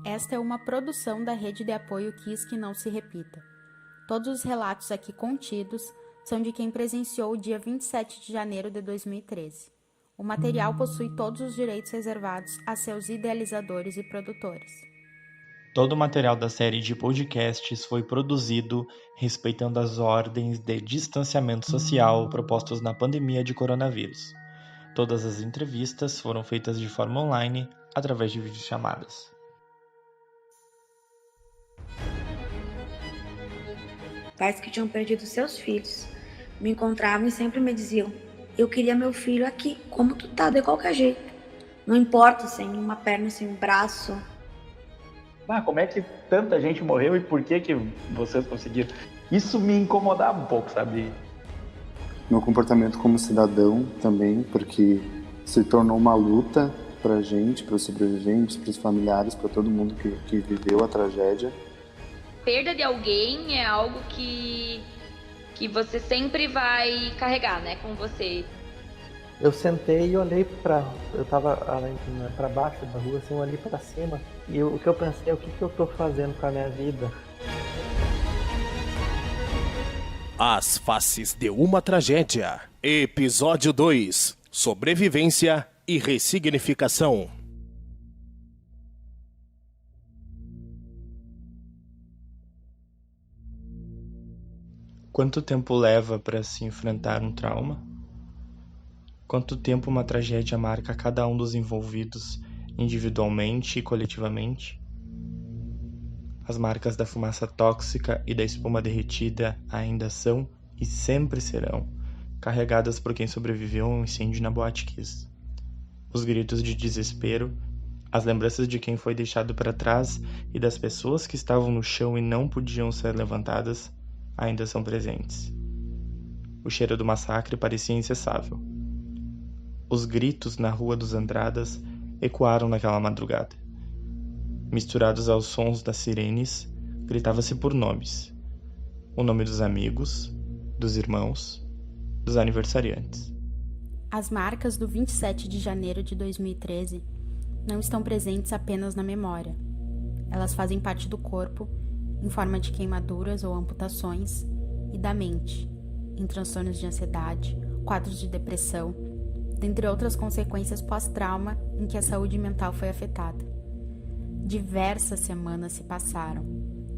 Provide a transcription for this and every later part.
Esta é uma produção da Rede de Apoio Quis Que Não Se Repita. Todos os relatos aqui contidos são de quem presenciou o dia 27 de janeiro de 2013. O material possui todos os direitos reservados a seus idealizadores e produtores. Todo o material da série de podcasts foi produzido respeitando as ordens de distanciamento social propostas na pandemia de coronavírus. Todas as entrevistas foram feitas de forma online, através de videochamadas. Pais que tinham perdido seus filhos me encontravam e sempre me diziam: eu queria meu filho aqui, como tu tá, de qualquer jeito. Não importa, sem uma perna, sem um braço. Como é que tanta gente morreu e por que vocês conseguiram? Isso me incomodava um pouco, sabe? Meu comportamento como cidadão também, porque se tornou uma luta pra gente, para os sobreviventes, para os familiares, para todo mundo que viveu a tragédia. Perda de alguém é algo que você sempre vai carregar, né, com você. Eu sentei e olhei eu tava para baixo da rua, assim, eu olhei para cima e o que eu pensei é o que eu tô fazendo com a minha vida. As Faces de uma Tragédia. Episódio 2. Sobrevivência e ressignificação. Quanto tempo leva para se enfrentar um trauma? Quanto tempo uma tragédia marca cada um dos envolvidos, individualmente e coletivamente? As marcas da fumaça tóxica e da espuma derretida ainda são e sempre serão carregadas por quem sobreviveu a um incêndio na Boate Kiss. Os gritos de desespero, as lembranças de quem foi deixado para trás e das pessoas que estavam no chão e não podiam ser levantadas ainda são presentes. O cheiro do massacre parecia incessável. Os gritos na Rua dos Andradas ecoaram naquela madrugada. Misturados aos sons das sirenes, gritava-se por nomes. O nome dos amigos, dos irmãos, dos aniversariantes. As marcas do 27 de janeiro de 2013 não estão presentes apenas na memória. Elas fazem parte do corpo, em forma de queimaduras ou amputações, e da mente, em transtornos de ansiedade, quadros de depressão, dentre outras consequências pós-trauma em que a saúde mental foi afetada. Diversas semanas se passaram,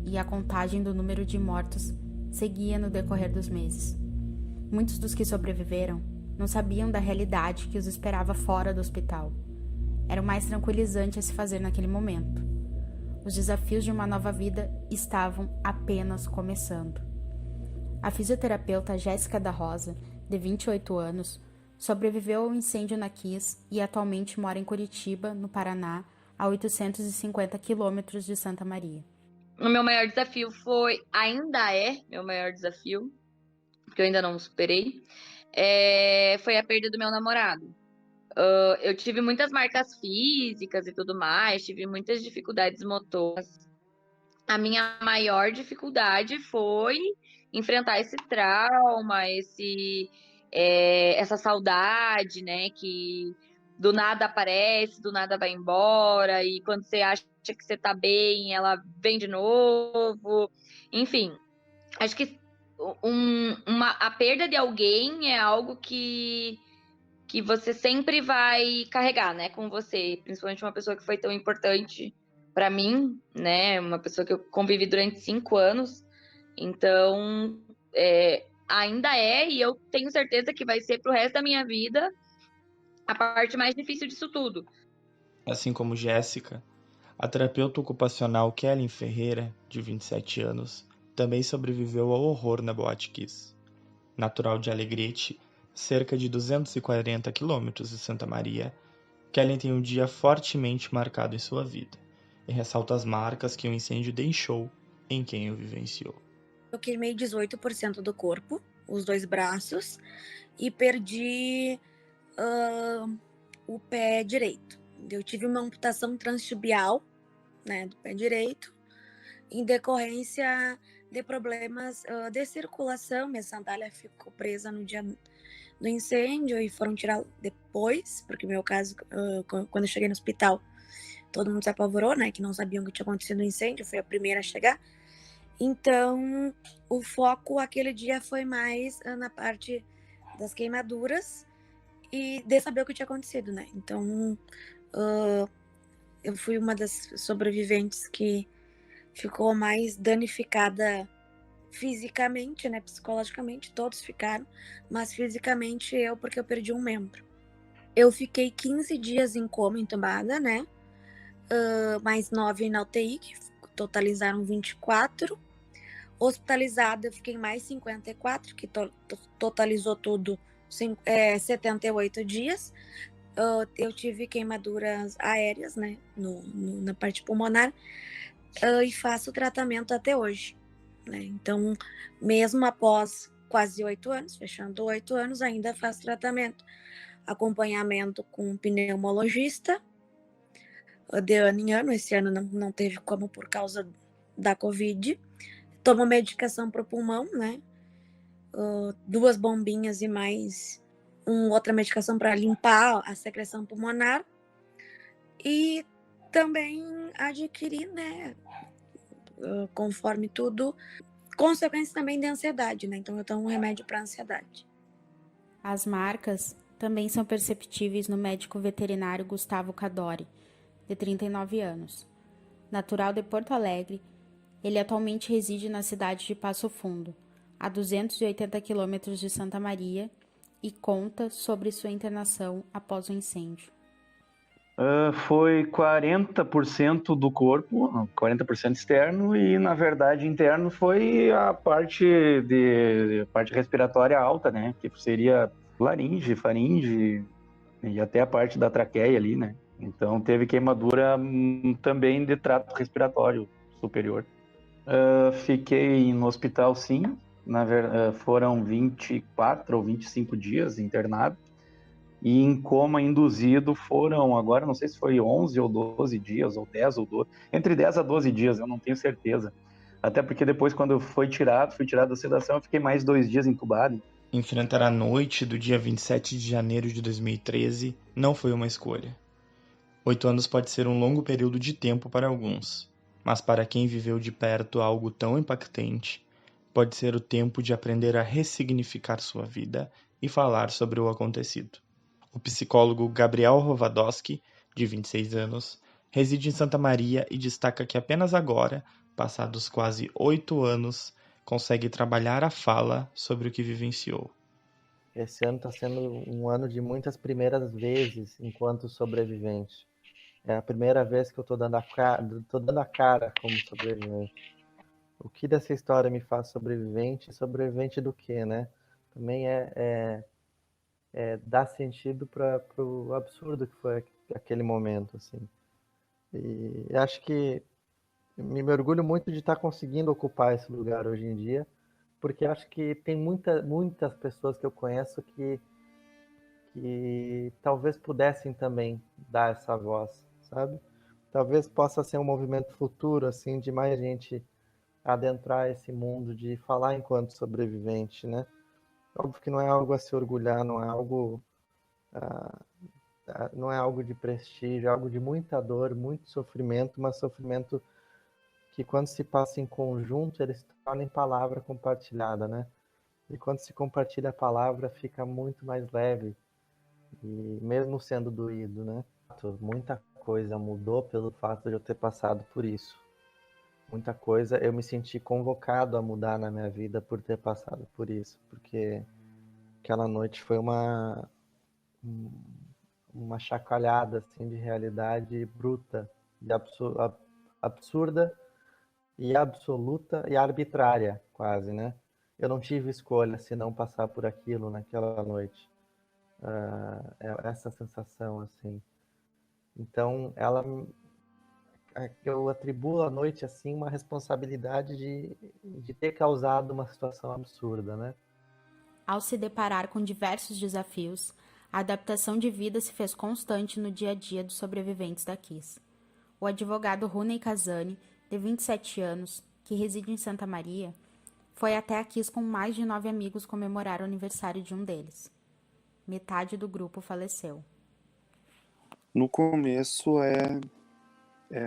e a contagem do número de mortos seguia no decorrer dos meses. Muitos dos que sobreviveram não sabiam da realidade que os esperava fora do hospital. Era o mais tranquilizante a se fazer naquele momento. Os desafios de uma nova vida estavam apenas começando. A fisioterapeuta Jéssica da Rosa, de 28 anos, sobreviveu ao incêndio na Kiss e atualmente mora em Curitiba, no Paraná, a 850 quilômetros de Santa Maria. O meu maior desafio ainda é meu maior desafio, porque eu ainda não superei, foi a perda do meu namorado. Eu tive muitas marcas físicas e tudo mais, tive muitas dificuldades motoras. A minha maior dificuldade foi enfrentar esse trauma, essa saudade, né, que do nada aparece, do nada vai embora, e quando você acha que você tá bem, ela vem de novo. Enfim, acho que a perda de alguém é algo que você sempre vai carregar, né, com você, principalmente uma pessoa que foi tão importante para mim, né, uma pessoa que eu convivi durante 5 anos, então ainda e eu tenho certeza que vai ser pro resto da minha vida a parte mais difícil disso tudo. Assim como Jéssica, a terapeuta ocupacional Kellen Ferreira, de 27 anos, também sobreviveu ao horror na Boate Kiss. Natural de Alegrete, cerca de 240 quilômetros de Santa Maria, Kellen tem um dia fortemente marcado em sua vida e ressalta as marcas que o incêndio deixou em quem o vivenciou. Eu queimei 18% do corpo, os 2 braços, e perdi o pé direito. Eu tive uma amputação transtibial, né, do pé direito, em decorrência de problemas de circulação. Minha sandália ficou presa no dia do incêndio e foram tirar depois, porque no meu caso, quando eu cheguei no hospital, todo mundo se apavorou, né, que não sabiam o que tinha acontecido no incêndio, eu fui a primeira a chegar. Então, o foco aquele dia foi mais na parte das queimaduras e de saber o que tinha acontecido, né? Então, eu fui uma das sobreviventes que ficou mais danificada fisicamente, né? Psicologicamente, todos ficaram, mas fisicamente porque eu perdi um membro. Eu fiquei 15 dias em coma, entubada, né? Mais 9 na UTI, que totalizaram 24. Hospitalizada, eu fiquei mais 54, que totalizou tudo 78 dias. Eu tive queimaduras aéreas, né, na parte pulmonar, e faço tratamento até hoje, né? Então, mesmo após quase 8 anos, fechando 8 anos, ainda faço tratamento. Acompanhamento com um pneumologista, de ano em ano. Esse ano não teve como por causa da Covid. Tomo medicação para o pulmão, né? 2 bombinhas e mais outra medicação para limpar a secreção pulmonar. E também adquiri, né? Conforme tudo, consequência também de ansiedade, né? Então eu tomo um remédio para ansiedade. As marcas também são perceptíveis no médico veterinário Gustavo Cadori, de 39 anos. Natural de Porto Alegre, ele atualmente reside na cidade de Passo Fundo, a 280 quilômetros de Santa Maria, e conta sobre sua internação após o incêndio. Foi 40% do corpo, 40% externo, e na verdade interno foi a parte respiratória alta, né? Que seria laringe, faringe e até a parte da traqueia ali, né? Então teve queimadura também de trato respiratório superior. Fiquei no hospital, sim. Foram 24 ou 25 dias internado. E em coma induzido foram, agora não sei se foi 11 ou 12 dias, ou 10 ou 12, entre 10 a 12 dias, eu não tenho certeza. Até porque depois, quando fui tirado da sedação, eu fiquei mais 2 dias entubado. Enfrentar a noite do dia 27 de janeiro de 2013 não foi uma escolha. 8 anos pode ser um longo período de tempo para alguns, mas para quem viveu de perto algo tão impactante, pode ser o tempo de aprender a ressignificar sua vida e falar sobre o acontecido. O psicólogo Gabriel Rovadowski, de 26 anos, reside em Santa Maria e destaca que apenas agora, passados quase 8 anos, consegue trabalhar a fala sobre o que vivenciou. Esse ano está sendo um ano de muitas primeiras vezes enquanto sobrevivente. É a primeira vez que eu estou dando a cara como sobrevivente. O que dessa história me faz sobrevivente? Sobrevivente do quê, né? Também dar sentido para o absurdo que foi aquele momento, assim. E acho que me orgulho muito de estar conseguindo ocupar esse lugar hoje em dia, porque acho que tem muitas pessoas que eu conheço que talvez pudessem também dar essa voz, sabe? Talvez possa ser um movimento futuro, assim, de mais gente adentrar esse mundo de falar enquanto sobrevivente, né? Óbvio que não é algo a se orgulhar, não é algo de prestígio, é algo de muita dor, muito sofrimento, mas sofrimento que quando se passa em conjunto, ele se torna em palavra compartilhada, né? E quando se compartilha a palavra, fica muito mais leve, e mesmo sendo doído, né? Muita coisa mudou pelo fato de eu ter passado por isso. Muita coisa eu me senti convocado a mudar na minha vida por ter passado por isso, porque aquela noite foi uma chacoalhada assim, de realidade bruta, de absurda e absoluta e arbitrária, quase, né? Eu não tive escolha se não passar por aquilo naquela noite. Essa sensação, assim. Então, eu atribuo à noite, assim, uma responsabilidade de ter causado uma situação absurda, né? Ao se deparar com diversos desafios, a adaptação de vida se fez constante no dia a dia dos sobreviventes da Kiss. O advogado Runei Kazani, de 27 anos, que reside em Santa Maria, Foi até a Kiss com mais de 9 amigos comemorar o aniversário de um deles. Metade do grupo faleceu. No começo é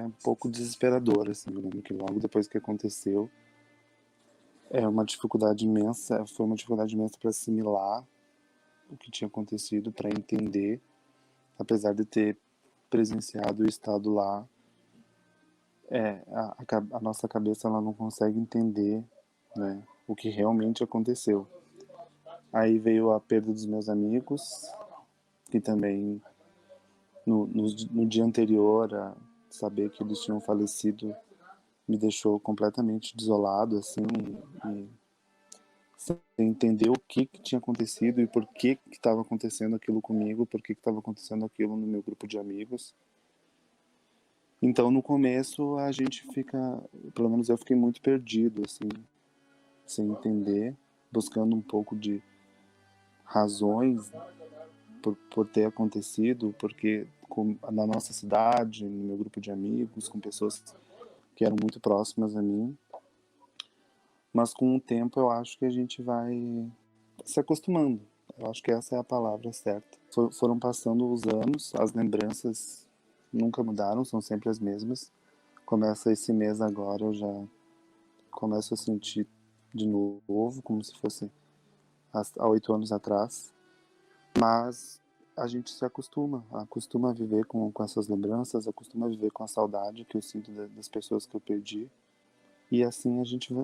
um pouco desesperador, assim, eu lembro que logo depois que aconteceu, foi uma dificuldade imensa para assimilar o que tinha acontecido, para entender, apesar de ter presenciado e estado lá, a nossa cabeça ela não consegue entender, né, o que realmente aconteceu. Aí veio a perda dos meus amigos, que também no dia anterior a saber que eles tinham falecido me deixou completamente desolado, assim, e sem entender o que tinha acontecido e por que estava acontecendo aquilo comigo, por que estava acontecendo aquilo no meu grupo de amigos. Então, no começo, a gente fica, pelo menos eu fiquei muito perdido, assim, sem entender, buscando um pouco de razões por ter acontecido, porque na nossa cidade, no meu grupo de amigos, com pessoas que eram muito próximas a mim. Mas com o tempo eu acho que a gente vai se acostumando. Eu acho que essa é a palavra certa. Foram passando os anos, as lembranças nunca mudaram, são sempre as mesmas. Começa esse mês agora, eu já começo a sentir de novo, como se fosse há 8 anos atrás. Mas a gente se acostuma a viver com essas lembranças, acostuma a viver com a saudade que eu sinto das pessoas que eu perdi. E assim a gente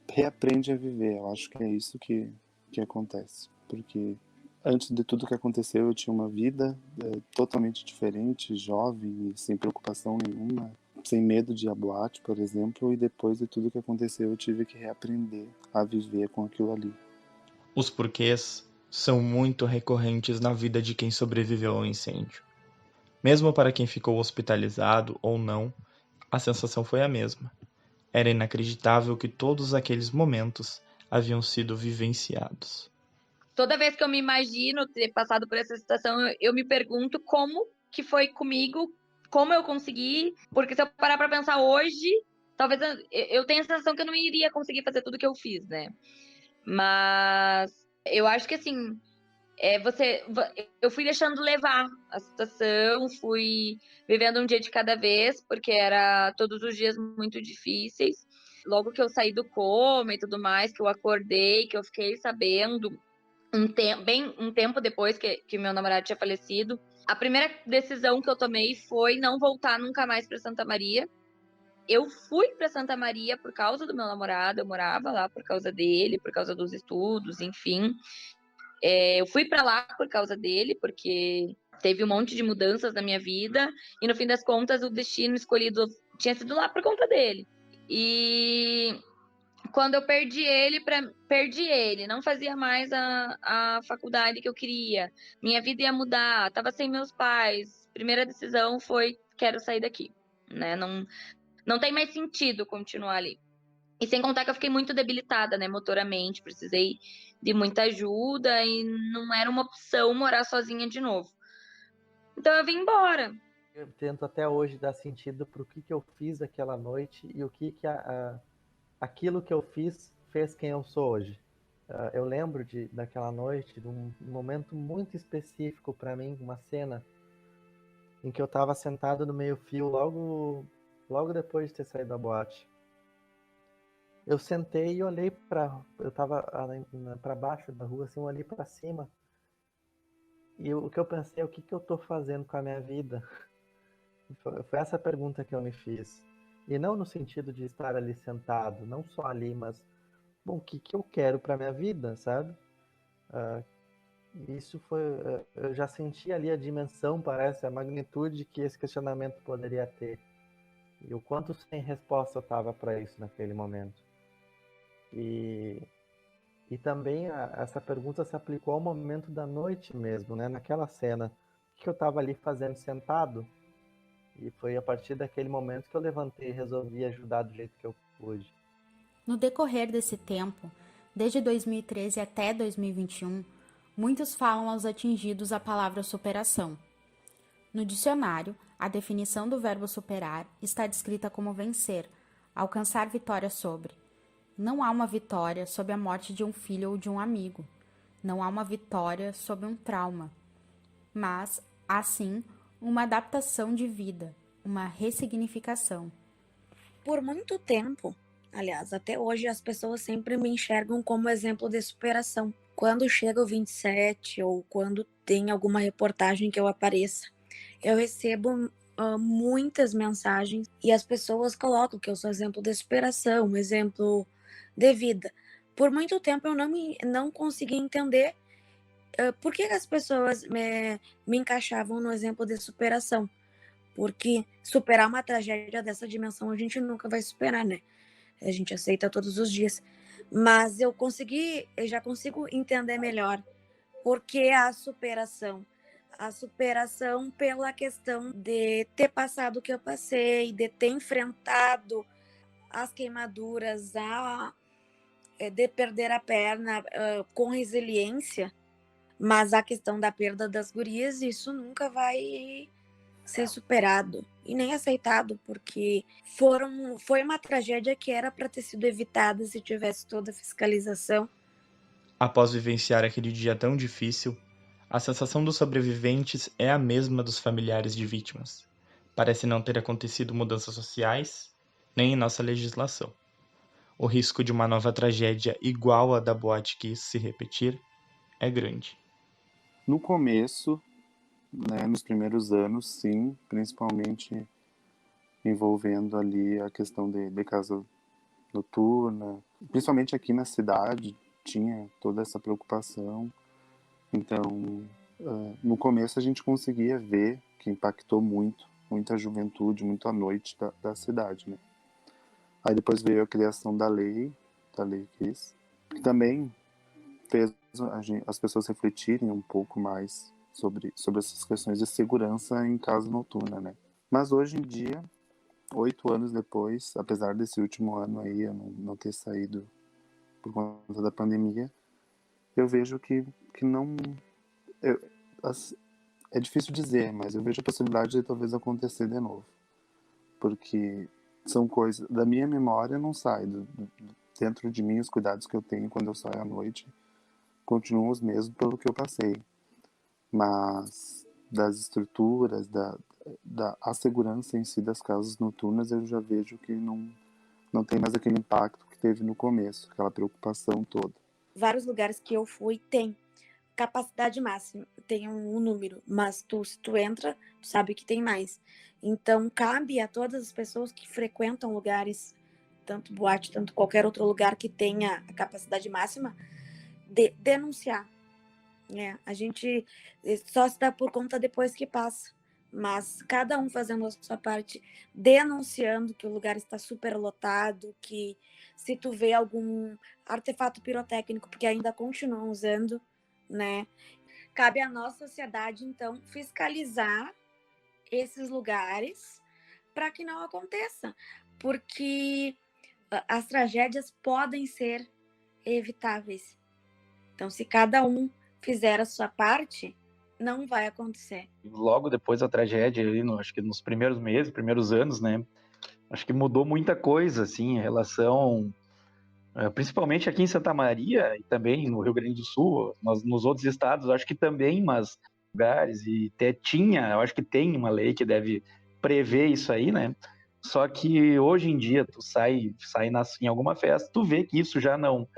reaprende a viver. Eu acho que é isso que acontece. Porque antes de tudo que aconteceu, eu tinha uma vida totalmente diferente, jovem, sem preocupação nenhuma, sem medo de ir à boate, por exemplo. E depois de tudo que aconteceu, eu tive que reaprender a viver com aquilo ali. Os porquês são muito recorrentes na vida de quem sobreviveu ao incêndio. Mesmo para quem ficou hospitalizado ou não, a sensação foi a mesma. Era inacreditável que todos aqueles momentos haviam sido vivenciados. Toda vez que eu me imagino ter passado por essa situação, eu me pergunto como que foi comigo, como eu consegui, porque se eu parar para pensar hoje, talvez eu tenha a sensação que eu não iria conseguir fazer tudo que eu fiz, né? Mas eu acho que assim, eu fui deixando levar a situação, fui vivendo um dia de cada vez, porque era todos os dias muito difíceis. Logo que eu saí do coma e tudo mais, que eu acordei, que eu fiquei sabendo um tempo depois que meu namorado tinha falecido, a primeira decisão que eu tomei foi não voltar nunca mais para Santa Maria. Eu fui para Santa Maria por causa do meu namorado, eu morava lá por causa dele, por causa dos estudos, enfim. Eu fui para lá por causa dele, porque teve um monte de mudanças na minha vida, e no fim das contas o destino escolhido tinha sido lá por conta dele. E quando eu perdi ele, não fazia mais a faculdade que eu queria, minha vida ia mudar, tava sem meus pais, primeira decisão foi, quero sair daqui, né, não tem mais sentido continuar ali. E sem contar que eu fiquei muito debilitada, né, motoramente, precisei de muita ajuda e não era uma opção morar sozinha de novo. Então eu vim embora. Eu tento até hoje dar sentido para o que eu fiz aquela noite e o que aquilo que eu fiz fez quem eu sou hoje. Eu lembro daquela noite, de um momento muito específico para mim, uma cena em que eu estava sentado no meio-fio logo depois de ter saído da boate. Eu sentei e olhei eu estava para baixo da rua, assim, eu olhei para cima. E o que eu pensei é o que eu estou fazendo com a minha vida? Foi essa pergunta que eu me fiz. E não no sentido de estar ali sentado, não só ali, mas, bom, o que eu quero para minha vida, sabe? Isso foi, eu já senti ali a dimensão, parece, a magnitude que esse questionamento poderia ter. E o quanto sem resposta eu estava para isso naquele momento. E também essa pergunta se aplicou ao momento da noite mesmo, né? Naquela cena, o que eu estava ali fazendo sentado? E foi a partir daquele momento que eu levantei e resolvi ajudar do jeito que eu pude. No decorrer desse tempo, desde 2013 até 2021, muitos falam aos atingidos a palavra superação. No dicionário, a definição do verbo superar está descrita como vencer, alcançar vitória sobre. Não há uma vitória sobre a morte de um filho ou de um amigo. Não há uma vitória sobre um trauma. Mas há sim uma adaptação de vida, uma ressignificação. Por muito tempo, aliás, até hoje, as pessoas sempre me enxergam como exemplo de superação. Quando chega o 27 ou quando tem alguma reportagem que eu apareça, eu recebo muitas mensagens e as pessoas colocam que eu sou exemplo de superação, exemplo de vida. Por muito tempo eu não consegui entender por que as pessoas me encaixavam no exemplo de superação. Porque superar uma tragédia dessa dimensão a gente nunca vai superar, né? A gente aceita todos os dias. Mas eu já consigo entender melhor por que a superação. A superação pela questão de ter passado o que eu passei, de ter enfrentado as queimaduras, de perder a perna com resiliência. Mas a questão da perda das gurias, isso nunca vai ser superado e nem aceitado, porque foi uma tragédia que era para ter sido evitada se tivesse toda a fiscalização. Após vivenciar aquele dia tão difícil, a sensação dos sobreviventes é a mesma dos familiares de vítimas. Parece não ter acontecido mudanças sociais, nem em nossa legislação. O risco de uma nova tragédia igual à da Boate Kiss se repetir é grande. No começo, né, nos primeiros anos, sim, principalmente envolvendo ali a questão de casa noturna, principalmente aqui na cidade, tinha toda essa preocupação. Então, no começo a gente conseguia ver que impactou muita juventude, muito a noite da cidade, né? Aí depois veio a criação da Lei Kiss, que também fez as pessoas refletirem um pouco mais sobre essas questões de segurança em casa noturna, né? Mas hoje em dia, 8 anos depois, apesar desse último ano aí eu não ter saído por conta da pandemia, eu vejo que não... é difícil dizer, mas eu vejo a possibilidade de talvez acontecer de novo. Porque são coisas... Da minha memória não sai. Dentro de mim, os cuidados que eu tenho quando eu saio à noite continuam os mesmos pelo que eu passei. Mas das estruturas, a segurança em si das casas noturnas, eu já vejo que não tem mais aquele impacto que teve no começo, aquela preocupação toda. Vários lugares que eu fui tem capacidade máxima, tem um número, mas se tu entra, tu sabe que tem mais. Então, cabe a todas as pessoas que frequentam lugares, tanto boate, tanto qualquer outro lugar que tenha a capacidade máxima, de denunciar. A gente só se dá por conta depois que passa, mas cada um fazendo a sua parte, denunciando que o lugar está super lotado, que se tu vê algum artefato pirotécnico, porque ainda continuam usando, né? Cabe à nossa sociedade, então, fiscalizar esses lugares para que não aconteça, porque as tragédias podem ser evitáveis. Então, se cada um fizer a sua parte, não vai acontecer. Logo depois da tragédia, acho que nos primeiros meses, primeiros anos, né? Acho que mudou muita coisa, assim, em relação, principalmente aqui em Santa Maria e também no Rio Grande do Sul, nos outros estados, acho que também, mas lugares, e até eu acho que tem uma lei que deve prever isso aí, né? Só que hoje em dia, tu sai em alguma festa, tu vê que isso já não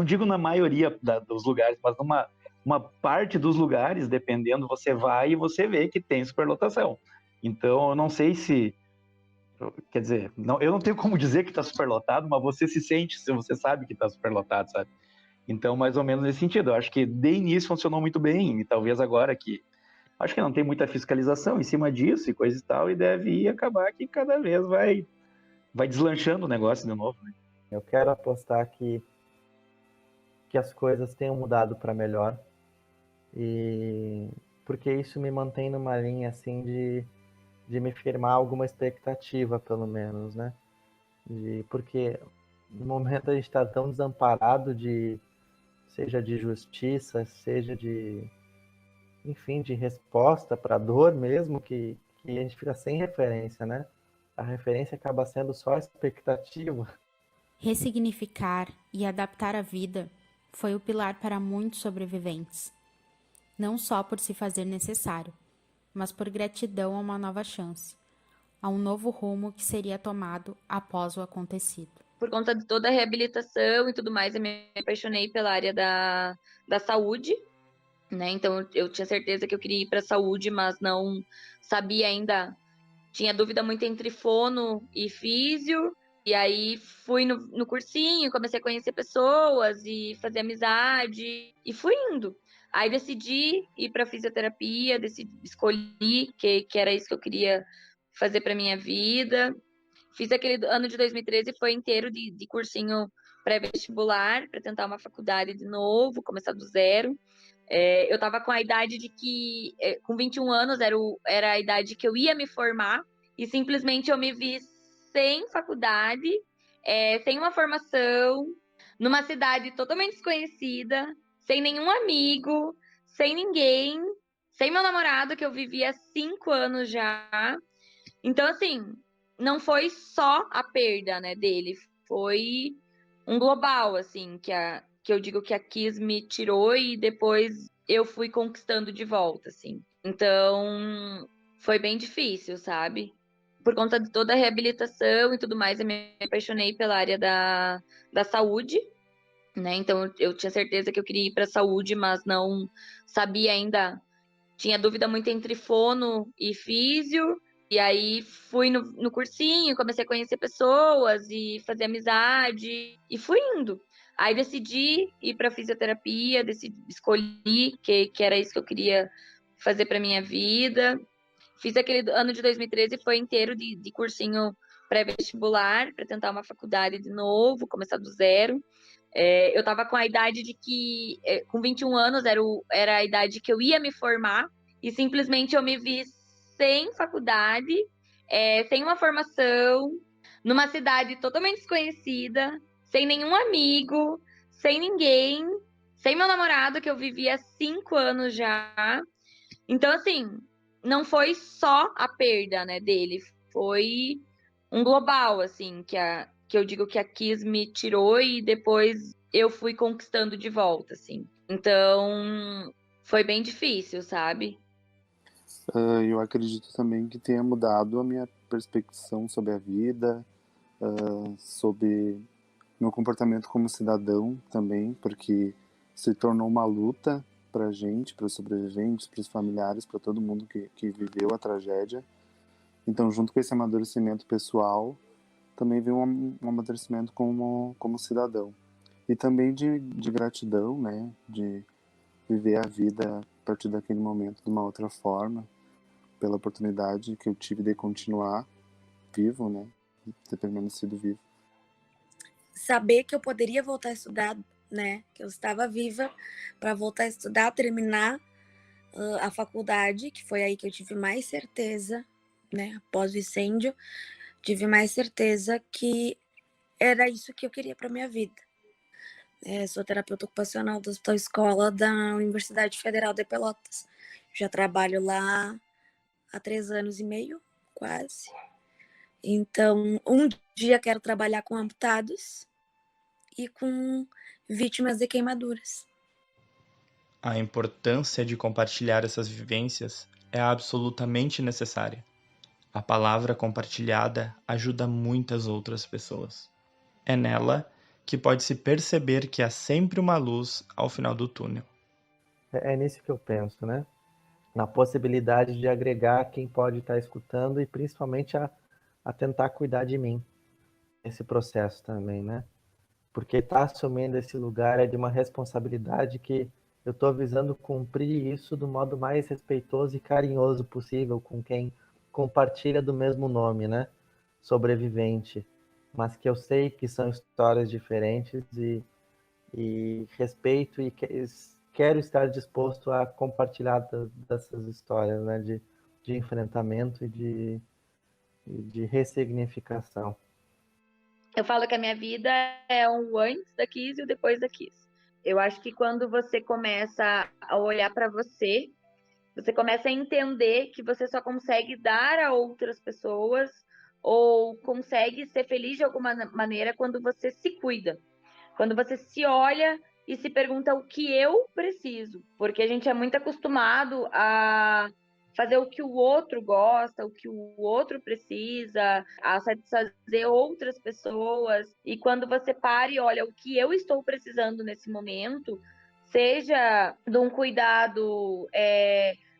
digo na maioria dos lugares, mas uma parte dos lugares, dependendo, você vai e você vê que tem superlotação. Então, eu não sei se... Quer dizer, eu não tenho como dizer que está superlotado, mas você se sente, você sabe que está superlotado, sabe? Então, mais ou menos nesse sentido. Eu acho que de início funcionou muito bem, e talvez agora que... Acho que não tem muita fiscalização em cima disso e coisa e tal, e deve ir acabar que cada vez vai deslanchando o negócio de novo, né? Eu quero apostar que as coisas tenham mudado para melhor, e porque isso me mantém numa linha assim de me firmar alguma expectativa, pelo menos, né? Porque no momento a gente está tão desamparado seja de justiça, seja enfim, de resposta para a dor mesmo, que a gente fica sem referência, né? A referência acaba sendo só a expectativa. Ressignificar e adaptar a vida foi o pilar para muitos sobreviventes, não só por se fazer necessário, mas por gratidão a uma nova chance, a um novo rumo que seria tomado após o acontecido. Por conta de toda a reabilitação e tudo mais, eu me apaixonei pela área da saúde, né? Então eu tinha certeza que eu queria ir para a saúde, mas não sabia ainda, tinha dúvida muito entre fono e físio. E aí fui no cursinho, comecei a conhecer pessoas e fazer amizade e fui indo. Aí decidi ir para fisioterapia, escolhi que era isso que eu queria fazer para minha vida. Fiz aquele ano de 2013, foi inteiro de cursinho pré-vestibular para tentar uma faculdade de novo, começar do zero. Eu estava com a idade de que, com 21 anos, era a idade que eu ia me formar, e simplesmente eu me vi sem faculdade, sem uma formação, numa cidade totalmente desconhecida, sem nenhum amigo, sem ninguém, sem meu namorado, que eu vivia há 5 anos já. Então, assim, não foi só a perda, né, dele, foi um global, assim, que eu digo que a Kiss me tirou e depois eu fui conquistando de volta, assim. Então, foi bem difícil, sabe? Por conta de toda a reabilitação e tudo mais, eu me apaixonei pela área da saúde, né? Então, eu tinha certeza que eu queria ir para a saúde, mas não sabia ainda, tinha dúvida muito entre fono e físio. E aí fui no cursinho, comecei a conhecer pessoas e fazer amizade e fui indo. Aí decidi ir para fisioterapia, escolhi que era isso que eu queria fazer para minha vida. Fiz aquele ano de 2013, foi inteiro de cursinho pré-vestibular para tentar uma faculdade de novo, começar do zero. Eu estava com a idade de que, com 21 anos, era a idade que eu ia me formar, e simplesmente eu me vi sem faculdade, sem uma formação, numa cidade totalmente desconhecida, sem nenhum amigo, sem ninguém, sem meu namorado, que eu vivia há 5 anos já. Então, assim, não foi só a perda, né, dele, foi um global, assim, que eu digo que a Kiss me tirou e depois eu fui conquistando de volta, assim. Então, foi bem difícil, sabe? Eu acredito também que tenha mudado a minha perspectiva sobre a vida, sobre meu comportamento como cidadão também, porque se tornou uma luta para a gente, para os sobreviventes, para os familiares, para todo mundo que viveu a tragédia. Então, junto com esse amadurecimento pessoal, também veio um amadurecimento como cidadão. E também de gratidão, né? De viver a vida a partir daquele momento de uma outra forma, pela oportunidade que eu tive de continuar vivo, né? De ter permanecido vivo. Saber que eu poderia voltar a estudar, né? Que eu estava viva para voltar a estudar, terminar a faculdade, que foi aí que eu tive mais certeza, né? Após o incêndio, tive mais certeza que era isso que eu queria para minha vida. Sou terapeuta ocupacional da escola da Universidade Federal de Pelotas. Já trabalho lá há 3 anos e meio, quase. Então, um dia quero trabalhar com amputados e com vítimas de queimaduras. A importância de compartilhar essas vivências é absolutamente necessária. A palavra compartilhada ajuda muitas outras pessoas. É nela que pode-se perceber que há sempre uma luz ao final do túnel. É nisso que eu penso, né? Na possibilidade de agregar quem pode estar escutando e principalmente a tentar cuidar de mim nesse processo também, né? Porque estar assumindo esse lugar é de uma responsabilidade que eu estou visando cumprir isso do modo mais respeitoso e carinhoso possível com quem compartilha do mesmo nome, né? Sobrevivente. Mas que eu sei que são histórias diferentes e respeito e quero estar disposto a compartilhar dessas histórias, né? De enfrentamento e de ressignificação. Eu falo que a minha vida é um antes da Kiss e o depois da Kiss. Eu acho que quando você começa a olhar para você, você começa a entender que você só consegue dar a outras pessoas ou consegue ser feliz de alguma maneira quando você se cuida. Quando você se olha e se pergunta o que eu preciso. Porque a gente é muito acostumado a fazer o que o outro gosta, o que o outro precisa, a satisfazer outras pessoas. E quando você para e olha o que eu estou precisando nesse momento, seja de um cuidado,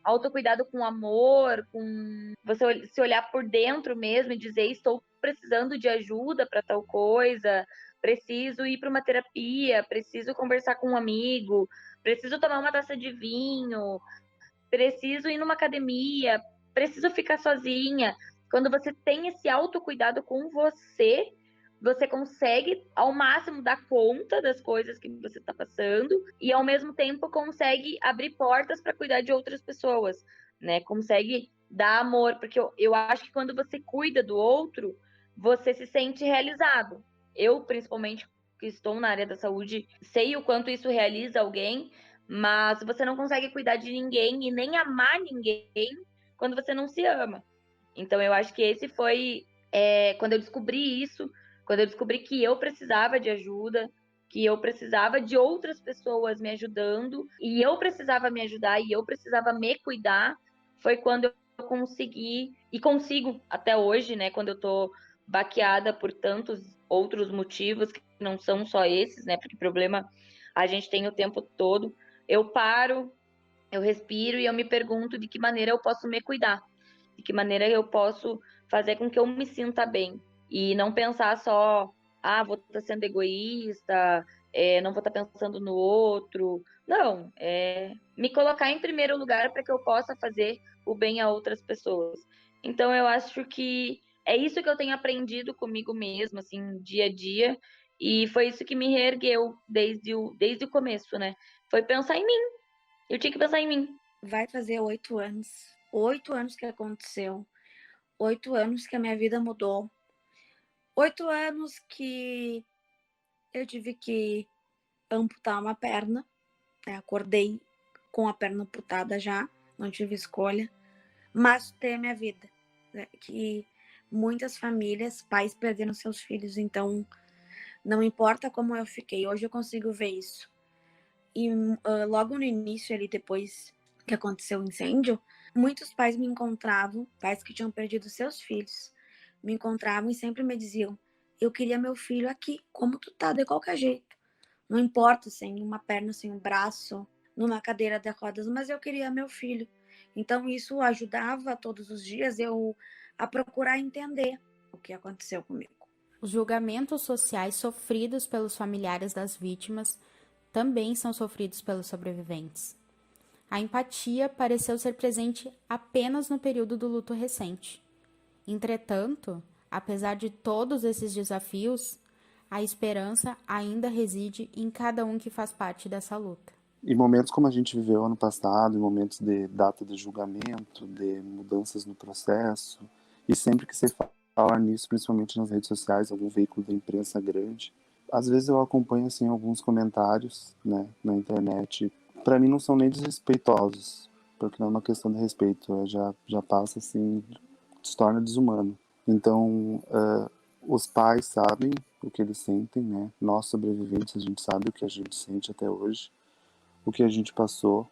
autocuidado com amor, com você se olhar por dentro mesmo e dizer estou precisando de ajuda para tal coisa, preciso ir para uma terapia, preciso conversar com um amigo, preciso tomar uma taça de vinho, preciso ir numa academia, preciso ficar sozinha. Quando você tem esse autocuidado com você, você consegue ao máximo dar conta das coisas que você está passando e ao mesmo tempo consegue abrir portas para cuidar de outras pessoas, né? Consegue dar amor, porque eu acho que quando você cuida do outro, você se sente realizado. Eu, principalmente, que estou na área da saúde, sei o quanto isso realiza alguém, mas você não consegue cuidar de ninguém e nem amar ninguém quando você não se ama. Então, eu acho que esse foi quando eu descobri isso, quando eu descobri que eu precisava de ajuda, que eu precisava de outras pessoas me ajudando, e eu precisava me ajudar, e eu precisava me cuidar, foi quando eu consegui, e consigo até hoje, né, quando eu tô baqueada por tantos outros motivos que não são só esses, né, porque problema a gente tem o tempo todo, eu paro, eu respiro e eu me pergunto de que maneira eu posso me cuidar, de que maneira eu posso fazer com que eu me sinta bem e não pensar só, vou estar sendo egoísta, não vou estar pensando no outro. Não, me colocar em primeiro lugar para que eu possa fazer o bem a outras pessoas. Então eu acho que é isso que eu tenho aprendido comigo mesma, assim, dia a dia, e foi isso que me reergueu desde o começo, né? Foi pensar em mim. Eu tinha que pensar em mim. Vai fazer 8 anos. 8 anos que aconteceu. 8 anos que a minha vida mudou. 8 anos que eu tive que amputar uma perna. Acordei com a perna amputada já. Não tive escolha. Mas ter a minha vida. Que muitas famílias, pais perderam seus filhos. Então, não importa como eu fiquei. Hoje eu consigo ver isso. E logo no início, ali depois que aconteceu o incêndio, muitos pais me encontravam, pais que tinham perdido seus filhos, me encontravam e sempre me diziam: eu queria meu filho aqui, como tu tá, de qualquer jeito. Não importa, sem uma perna, sem um braço, numa cadeira de rodas, mas eu queria meu filho. Então isso ajudava todos os dias eu a procurar entender o que aconteceu comigo. Os julgamentos sociais sofridos pelos familiares das vítimas também são sofridos pelos sobreviventes. A empatia pareceu ser presente apenas no período do luto recente. Entretanto, apesar de todos esses desafios, a esperança ainda reside em cada um que faz parte dessa luta. Em momentos como a gente viveu ano passado, em momentos de data de julgamento, de mudanças no processo, e sempre que você fala nisso, principalmente nas redes sociais, algum veículo da imprensa grande, às vezes eu acompanho assim alguns comentários, né, na internet. Para mim não são nem desrespeitosos, porque não é uma questão de respeito, já passa assim, se torna desumano. Então, os pais sabem o que eles sentem, né? Nós sobreviventes, a gente sabe o que a gente sente até hoje, o que a gente passou.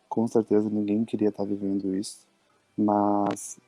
Com certeza ninguém queria estar vivendo isso, mas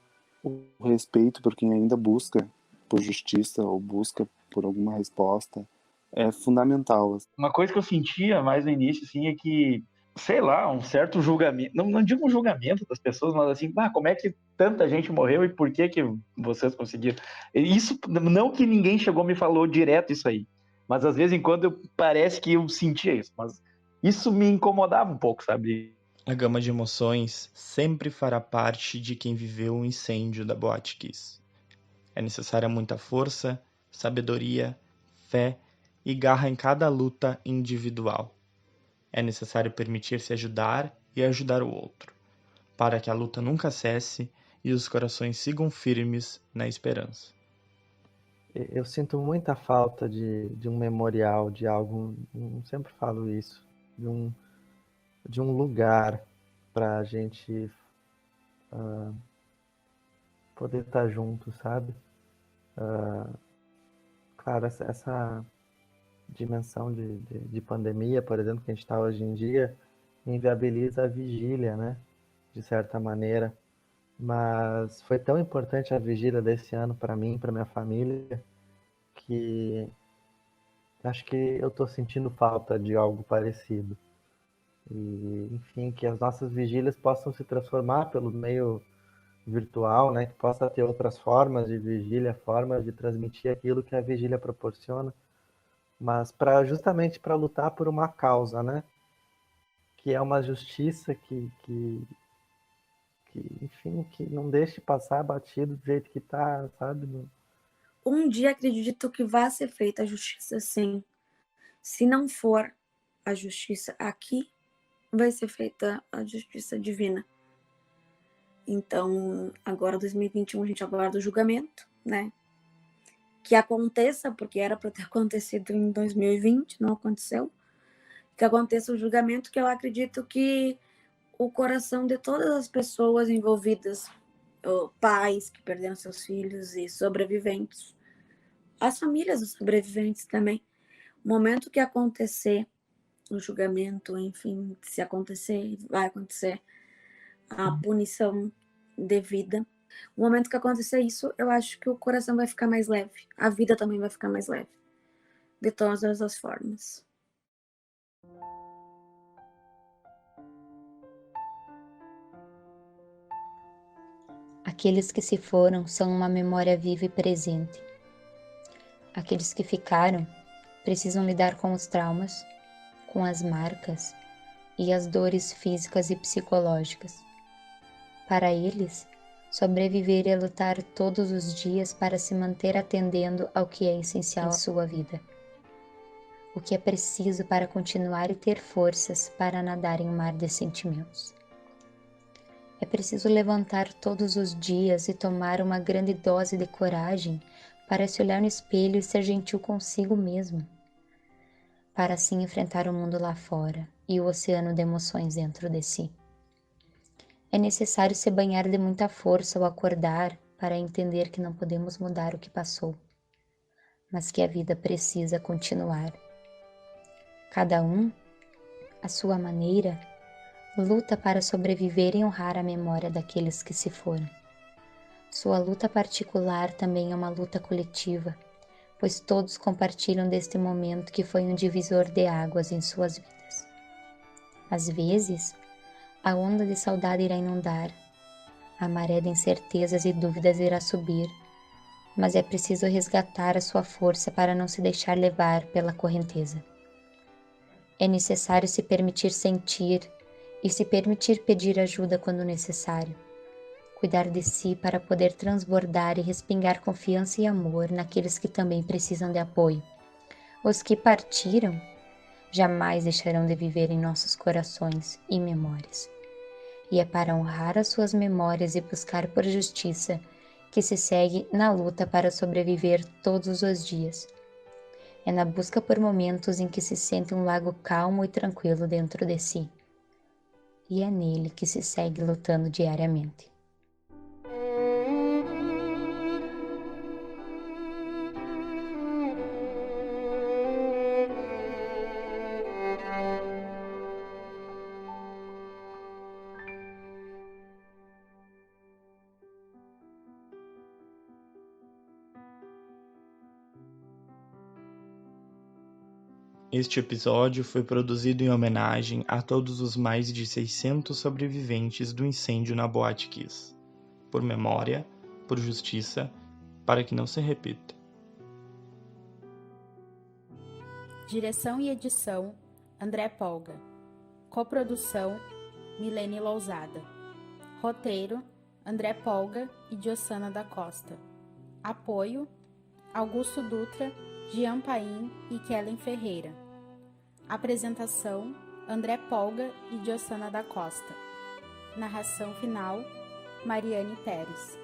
o respeito por quem ainda busca por justiça ou busca por alguma resposta é fundamental. Uma coisa que eu sentia mais no início, assim, é que, sei lá, um certo julgamento, não digo um julgamento das pessoas, mas assim, como é que tanta gente morreu e por que vocês conseguiram? Isso, não que ninguém chegou e me falou direto isso aí, mas às vezes em quando parece que eu sentia isso, mas isso me incomodava um pouco, sabe? A gama de emoções sempre fará parte de quem viveu o incêndio da Boate Kiss. É necessária muita força, sabedoria, fé e garra em cada luta individual. É necessário permitir-se ajudar e ajudar o outro, para que a luta nunca cesse e os corações sigam firmes na esperança. Eu sinto muita falta de um memorial, de algo, sempre falo isso, de um lugar para a gente poder estar junto, sabe? Claro, essa dimensão de pandemia, por exemplo, que a gente está hoje em dia, inviabiliza a vigília, né? De certa maneira. Mas foi tão importante a vigília desse ano para mim, para minha família, que acho que eu estou sentindo falta de algo parecido. E, enfim, que as nossas vigílias possam se transformar pelo meio virtual, né? Que possa ter outras formas de vigília, formas de transmitir aquilo que a vigília proporciona, mas justamente para lutar por uma causa, né? Que é uma justiça enfim, que não deixe passar batido do jeito que tá, sabe? Um dia acredito que vai ser feita a justiça, sim. Se não for a justiça aqui, vai ser feita a justiça divina. Então, agora 2021 a gente aguarda o julgamento, né? Que aconteça, porque era para ter acontecido em 2020, não aconteceu. Que aconteça o julgamento, que eu acredito que o coração de todas as pessoas envolvidas, pais que perderam seus filhos e sobreviventes, as famílias dos sobreviventes também, o momento que acontecer o julgamento, enfim, se acontecer, vai acontecer a punição devida. No momento que acontecer isso, eu acho que o coração vai ficar mais leve, a vida também vai ficar mais leve, de todas as formas. Aqueles que se foram são uma memória viva e presente. Aqueles que ficaram precisam lidar com os traumas, com as marcas e as dores físicas e psicológicas. Para eles, sobreviver é lutar todos os dias para se manter atendendo ao que é essencial em sua vida. O que é preciso para continuar e ter forças para nadar em um mar de sentimentos. É preciso levantar todos os dias e tomar uma grande dose de coragem para se olhar no espelho e ser gentil consigo mesmo, para assim enfrentar o mundo lá fora e o oceano de emoções dentro de si. É necessário se banhar de muita força ao acordar para entender que não podemos mudar o que passou, mas que a vida precisa continuar. Cada um, à sua maneira, luta para sobreviver e honrar a memória daqueles que se foram. Sua luta particular também é uma luta coletiva, pois todos compartilham deste momento que foi um divisor de águas em suas vidas. Às vezes, a onda de saudade irá inundar, a maré de incertezas e dúvidas irá subir, mas é preciso resgatar a sua força para não se deixar levar pela correnteza. É necessário se permitir sentir e se permitir pedir ajuda quando necessário. Cuidar de si para poder transbordar e respingar confiança e amor naqueles que também precisam de apoio. Os que partiram jamais deixarão de viver em nossos corações e memórias. E é para honrar as suas memórias e buscar por justiça que se segue na luta para sobreviver todos os dias. É na busca por momentos em que se sente um lago calmo e tranquilo dentro de si. E é nele que se segue lutando diariamente. Este episódio foi produzido em homenagem a todos os mais de 600 sobreviventes do incêndio na Boate Kiss. Por memória, por justiça, para que não se repita. Direção e edição, André Polga. Coprodução, Milene Lousada. Roteiro, André Polga e Diossana da Costa. Apoio, Augusto Dutra, Jean Paim e Kellen Ferreira. Apresentação, André Polga e Diossana da Costa. Narração final, Mariane Pérez.